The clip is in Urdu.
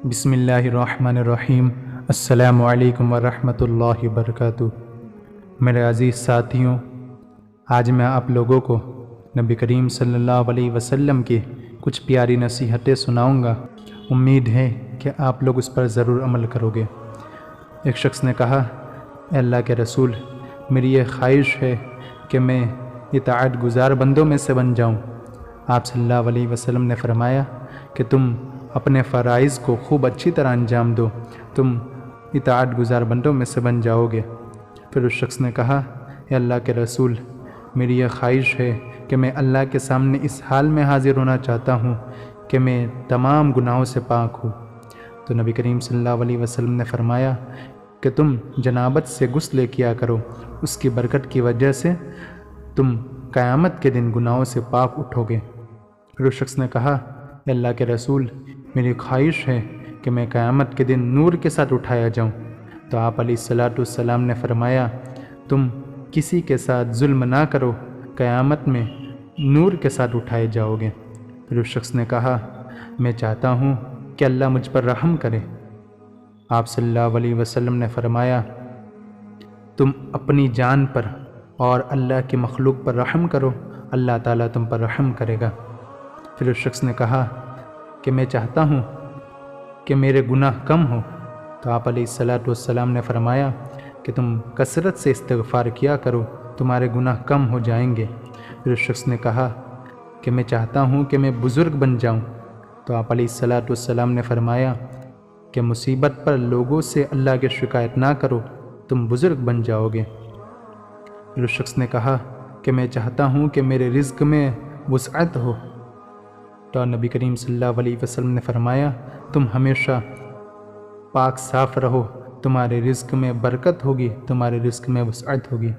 بسم اللہ الرحمن الرحیم۔ السلام علیکم ورحمۃ اللہ وبرکاتہ۔ میرے عزیز ساتھیوں، آج میں آپ لوگوں کو نبی کریم صلی اللہ علیہ وسلم کی کچھ پیاری نصیحتیں سناؤں گا۔ امید ہے کہ آپ لوگ اس پر ضرور عمل کرو گے۔ ایک شخص نے کہا، اے اللہ کے رسول، میری یہ خواہش ہے کہ میں اطاعت گزار بندوں میں سے بن جاؤں۔ آپ صلی اللہ علیہ وسلم نے فرمایا کہ تم اپنے فرائض کو خوب اچھی طرح انجام دو، تم اطاعت گزار بندوں میں سے بن جاؤ گے۔ پھر اس شخص نے کہا، اے اللہ کے رسول، میری یہ خواہش ہے کہ میں اللہ کے سامنے اس حال میں حاضر ہونا چاہتا ہوں کہ میں تمام گناہوں سے پاک ہوں۔ تو نبی کریم صلی اللہ علیہ وسلم نے فرمایا کہ تم جنابت سے غسل کیا کرو، اس کی برکت کی وجہ سے تم قیامت کے دن گناہوں سے پاک اٹھو گے۔ پھر اس شخص نے کہا، اے اللہ کے رسول، میری خواہش ہے کہ میں قیامت کے دن نور کے ساتھ اٹھایا جاؤں۔ تو آپ علیہ السلام نے فرمایا، تم کسی کے ساتھ ظلم نہ کرو، قیامت میں نور کے ساتھ اٹھائے جاؤ گے۔ پھر اس شخص نے کہا، میں چاہتا ہوں کہ اللہ مجھ پر رحم کرے۔ آپ صلی اللہ علیہ وسلم نے فرمایا، تم اپنی جان پر اور اللہ کی مخلوق پر رحم کرو، اللہ تعالیٰ تم پر رحم کرے گا۔ پھر اس شخص نے کہا کہ میں چاہتا ہوں کہ میرے گناہ کم ہوں۔ تو آپ علیہ السلام نے فرمایا کہ تم کثرت سے استغفار کیا کرو، تمہارے گناہ کم ہو جائیں گے۔ پھر اس شخص نے کہا کہ میں چاہتا ہوں کہ میں بزرگ بن جاؤں۔ تو آپ علیہ السلام نے فرمایا کہ مصیبت پر لوگوں سے اللہ کی شکایت نہ کرو، تم بزرگ بن جاؤ گے۔ پھر اس شخص نے کہا کہ میں چاہتا ہوں کہ میرے رزق میں وسعت ہو۔ تو نبی کریم صلی اللہ علیہ وسلم نے فرمایا، تم ہمیشہ پاک صاف رہو، تمہارے رزق میں برکت ہوگی، تمہارے رزق میں وسعت ہوگی۔